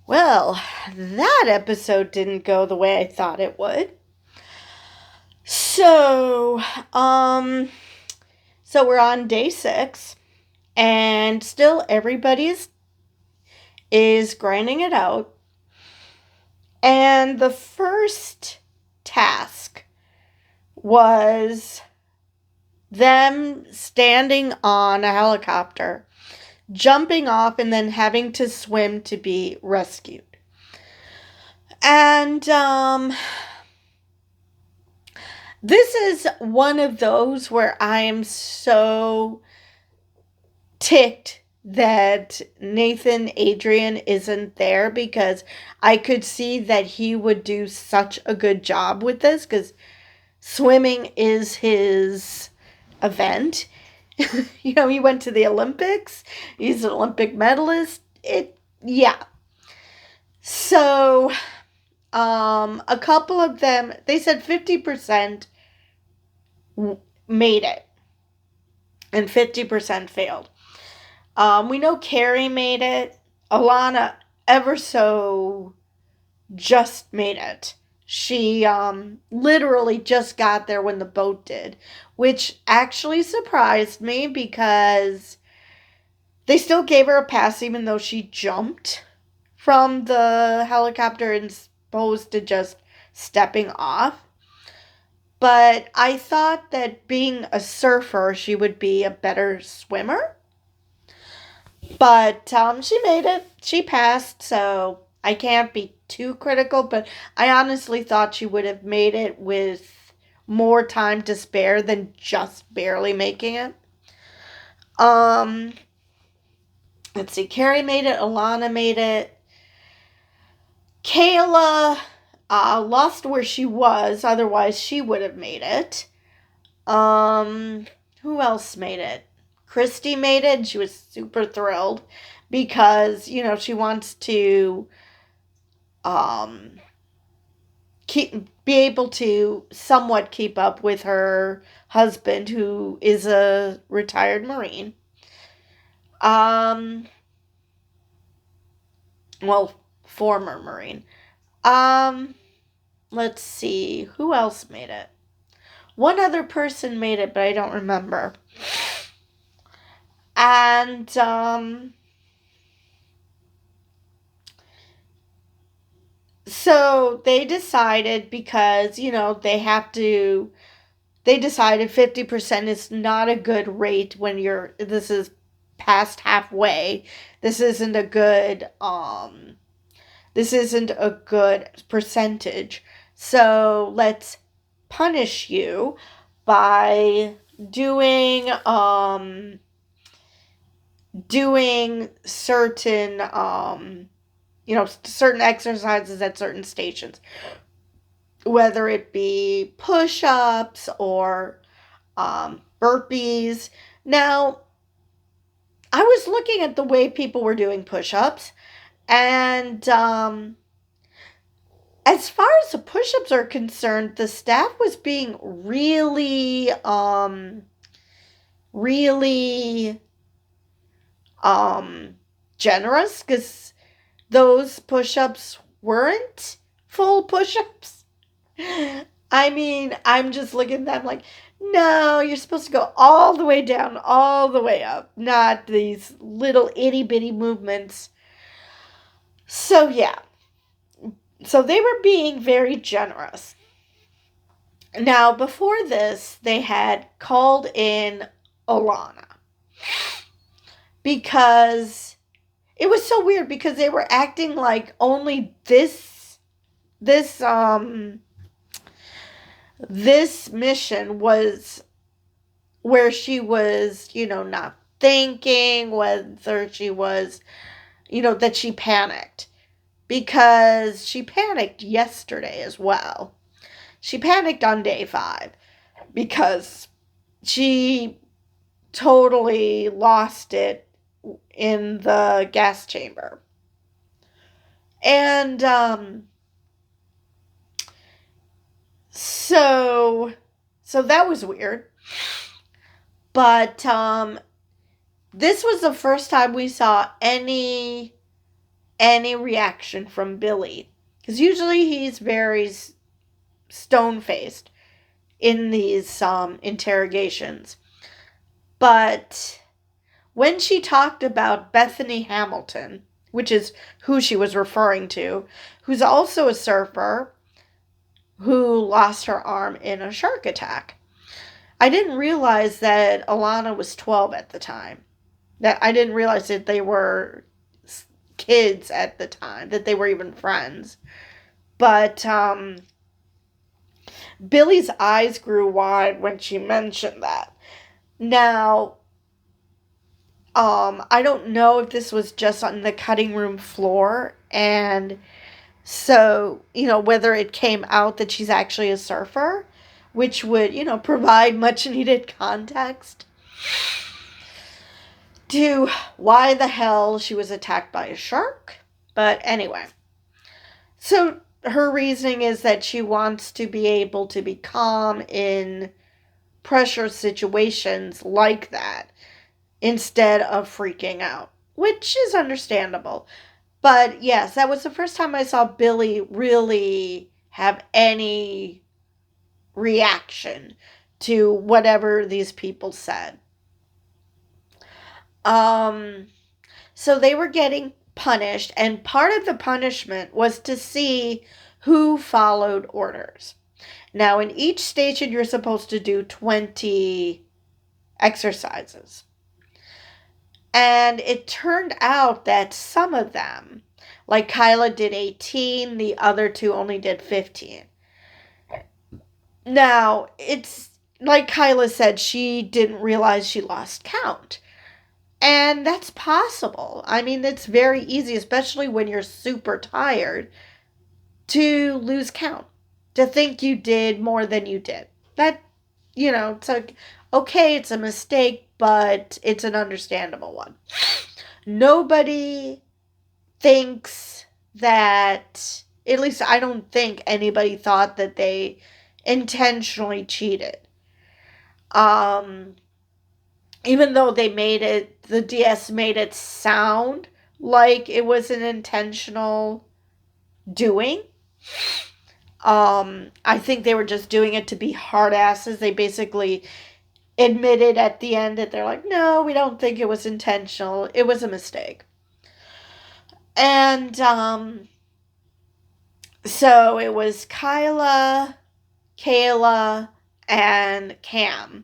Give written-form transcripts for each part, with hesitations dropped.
Well, that episode didn't go the way I thought it would. So, um, so we're on day 6, and still everybody is grinding it out. And the first task was them standing on a helicopter, jumping off, and then having to swim to be rescued. And this is one of those where I am so ticked that Nathan Adrian isn't there, because I could see that he would do such a good job with this, because swimming is his event. He went to the Olympics. He's an Olympic medalist. Yeah. So, a couple of them, they said 50% made it and 50% failed. We know Carrie made it. Alana ever so just made it. She literally just got there when the boat did, which actually surprised me because they still gave her a pass even though she jumped from the helicopter as opposed to just stepping off. But I thought that being a surfer, she would be a better swimmer. But she made it. She passed, so I can't be too critical. But I honestly thought she would have made it with more time to spare than just barely making it. Um, let's see. Carrie made it. Alana made it. Kayla lost where she was. Otherwise, she would have made it. Who else made it? Christy made it, and she was super thrilled because, she wants to um be able to somewhat keep up with her husband, who is a retired Marine. Um well, former Marine. Um let's see, who else made it? One other person made it, but I don't remember. And so they decided, because they decided 50% is not a good rate when this is past halfway. This isn't a good percentage. So let's punish you by doing certain exercises at certain stations, whether it be push-ups or burpees. Now, I was looking at the way people were doing push-ups, and as far as the push-ups are concerned, the staff was being really generous, because those push-ups weren't full push-ups. I mean, I'm just looking at them like, no, you're supposed to go all the way down, all the way up, not these little itty bitty movements. So, yeah. So they were being very generous. Now, before this, they had called in Alana, because it was so weird, because they were acting like only this this mission was where she was, not thinking, whether she was, that she panicked. Because she panicked yesterday as well. She panicked on day 5 because she totally lost it in the gas chamber. And so that was weird. But this was the first time we saw any any reaction from Billy. Because usually he's very stone-faced in these interrogations. But when she talked about Bethany Hamilton, which is who she was referring to, who's also a surfer who lost her arm in a shark attack, I didn't realize that Alana was 12 at the time. That I didn't realize that they were kids at the time, that they were even friends. But Billy's eyes grew wide when she mentioned that. Now, I don't know if this was just on the cutting room floor, and so, whether it came out that she's actually a surfer, which would, provide much needed context to why the hell she was attacked by a shark. But anyway, so her reasoning is that she wants to be able to be calm in pressure situations like that instead of freaking out, which is understandable. But yes, that was the first time I saw Billy really have any reaction to whatever these people said. So they were getting punished, and part of the punishment was to see who followed orders. Now, in each station, you're supposed to do 20 exercises. And it turned out that some of them, like Kyla did 18, the other two only did 15. Now, it's like Kyla said, she didn't realize she lost count. And that's possible. I mean, it's very easy, especially when you're super tired, to lose count, to think you did more than you did. That, it's like, okay, it's a mistake, but it's an understandable one. Nobody thinks that, at least I don't think anybody thought that they intentionally cheated. Even though the DS made it sound like it was an intentional doing. I think they were just doing it to be hard asses. They basically admitted at the end that they're like, no, we don't think it was intentional. It was a mistake. And so it was Kyla, Kayla, and Cam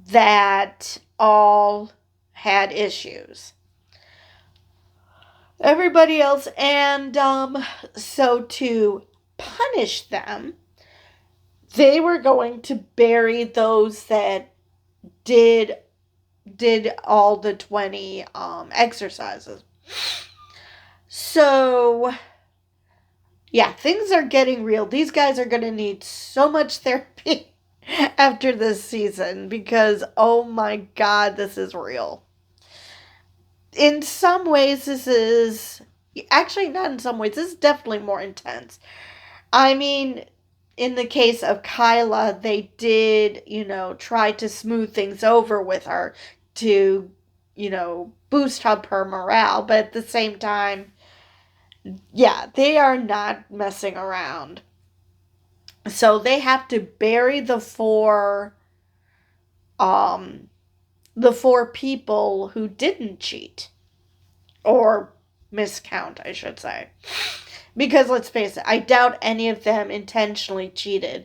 that all had issues. Everybody else, and so to punish them, they were going to bury those that did all the 20 exercises. So yeah, things are getting real. These guys are going to need so much therapy after this season because, oh my God, this is real. In some ways, this is... Actually, not in some ways. This is definitely more intense. I mean, in the case of Kyla, they did, try to smooth things over with her to, boost up her morale. But at the same time, yeah, they are not messing around. So they have to bury the four people who didn't cheat. Or miscount, I should say. Because let's face it, I doubt any of them intentionally cheated.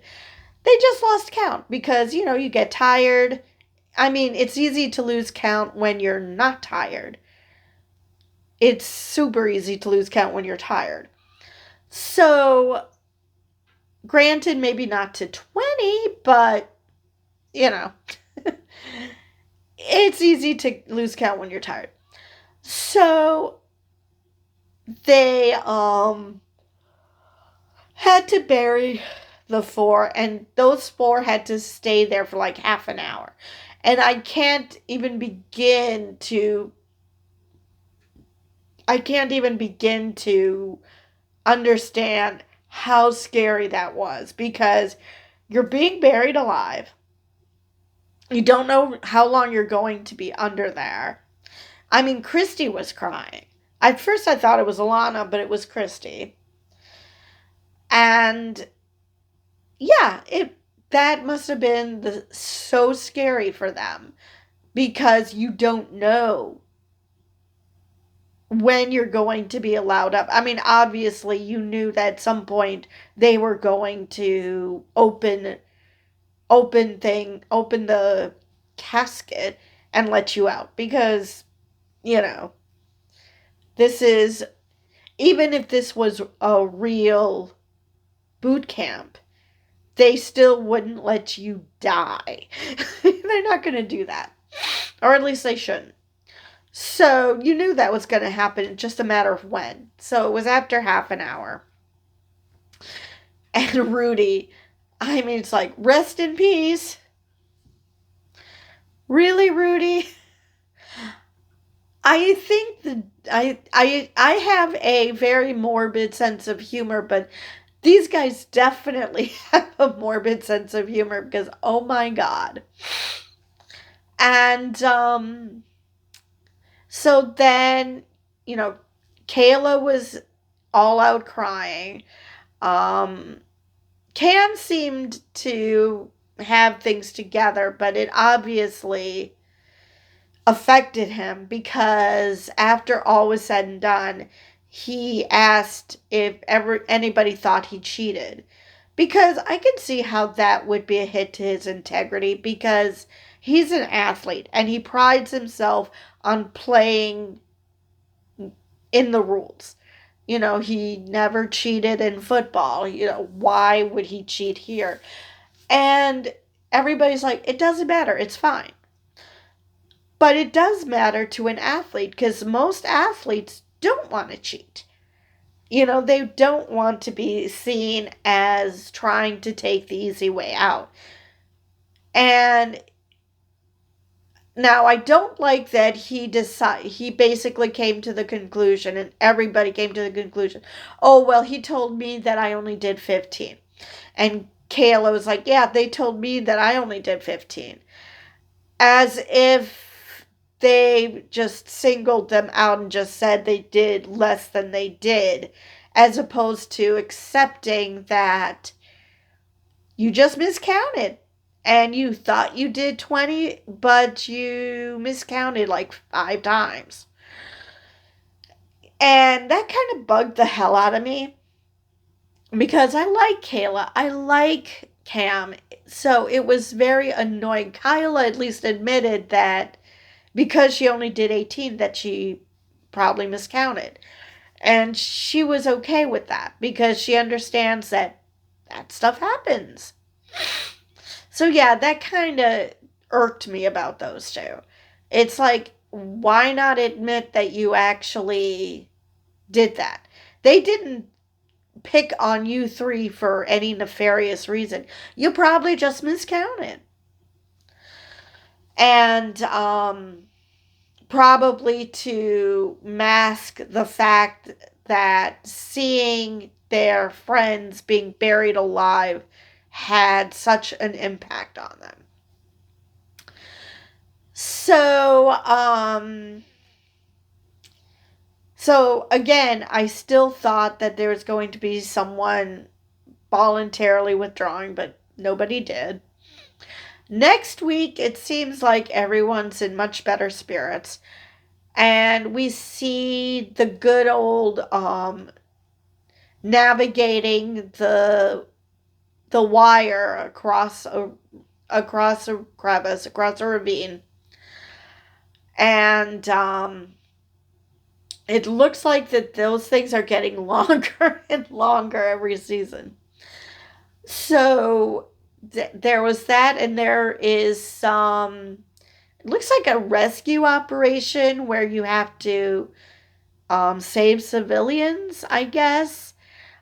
They just lost count because, you get tired. I mean, it's easy to lose count when you're not tired. It's super easy to lose count when you're tired. So, granted, maybe not to 20, but, it's easy to lose count when you're tired. So, they had to bury the four, and those four had to stay there for like half an hour. And I can't even begin to understand how scary that was, because you're being buried alive. You don't know how long you're going to be under there. I mean, Christy was crying. At first I thought it was Alana, but it was Christy. And yeah, it that must have been so scary for them because you don't know when you're going to be allowed up. I mean, obviously you knew that at some point they were going to open the casket and let you out because, you know, this is, even if this was a real boot camp, they still wouldn't let you die. They're not going to do that. Or at least they shouldn't. So you knew that was going to happen, just a matter of when. So it was after half an hour. And Rudy, I mean, it's like, rest in peace. Really, Rudy? I think I have a very morbid sense of humor, but these guys definitely have a morbid sense of humor because oh my god. And so then, you know, Kayla was all out crying. Um Cam seemed to have things together, but it obviously affected him because after all was said and done, he asked if ever anybody thought he cheated. Because I can see how that would be a hit to his integrity because he's an athlete and he prides himself on playing in the rules. You know, he never cheated in football. You know, why would he cheat here? And everybody's like, it doesn't matter, it's fine. But it does matter to an athlete because most athletes don't want to cheat. You know, they don't want to be seen as trying to take the easy way out. And now I don't like that he basically came to the conclusion and everybody came to the conclusion, "Oh, well, he told me that I only did 15." And Kayla was like, "Yeah, they told me that I only did 15." As if they just singled them out and just said they did less than they did, as opposed to accepting that you just miscounted and you thought you did 20, but you miscounted like 5 times. And that kind of bugged the hell out of me because I like Kayla. I like Cam. So it was very annoying. Kyla at least admitted that because she only did 18 that she probably miscounted. And she was okay with that because she understands that that stuff happens. So yeah, that kind of irked me about those two. It's like, why not admit that you actually did that? They didn't pick on you three for any nefarious reason. You probably just miscounted. And probably to mask the fact that seeing their friends being buried alive had such an impact on them. So, so again, I still thought that there was going to be someone voluntarily withdrawing, but nobody did. Next week, it seems like everyone's in much better spirits. And we see the good old navigating the wire across a crevice, across a ravine. And it looks like that those things are getting longer and longer every season. So there was that, and there is some. It looks like a rescue operation where you have to save civilians, I guess.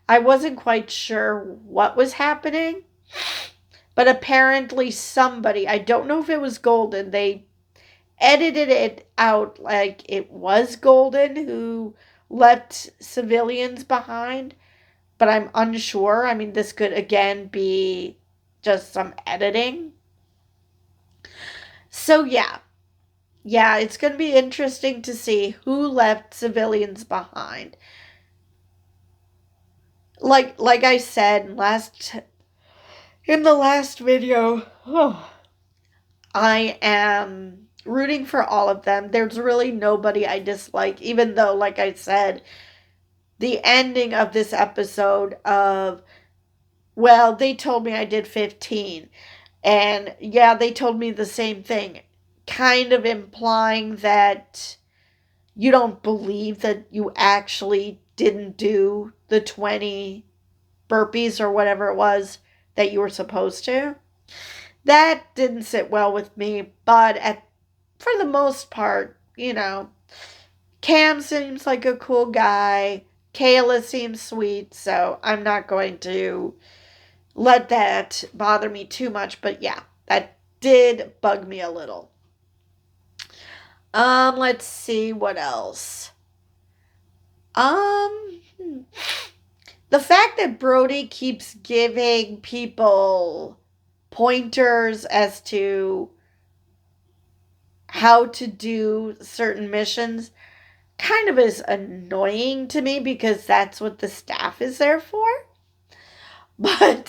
I wasn't quite sure what was happening, but apparently somebody, I don't know if it was Golden, they edited it out like it was Golden who left civilians behind, but I'm unsure. I mean, this could again be just some editing. So, yeah. yeah, it's going to be interesting to see who left civilians behind. Like I said last in the last video, I am rooting for all of them. There's really nobody I dislike, even though, like I said, the ending of this episode of, well, they told me I did 15. And yeah, they told me the same thing, kind of implying that you don't believe that you actually didn't do the 20 burpees or whatever it was that you were supposed to. That didn't sit well with me, but for the most part, Cam seems like a cool guy. Kayla seems sweet, so I'm not going to let that bother me too much, but yeah, that did bug me a little. Let's see what else. Um, the fact that Brody keeps giving people pointers as to how to do certain missions kind of is annoying to me because that's what the staff is there for. But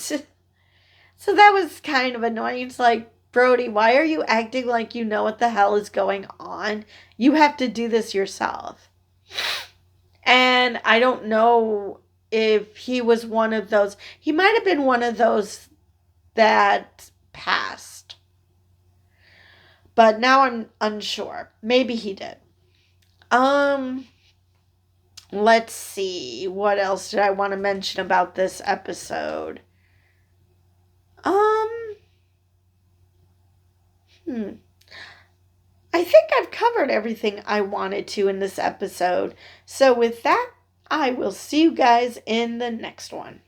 so that was kind of annoying. It's like, Brody, why are you acting like you know what the hell is going on? You have to do this yourself. And I don't know if he was one of those. He might have been one of those that passed. But now I'm unsure. Maybe he did. Um, let's see. What else did I want to mention about this episode? Um, hmm. I think I've covered everything I wanted to in this episode. So with that, I will see you guys in the next one.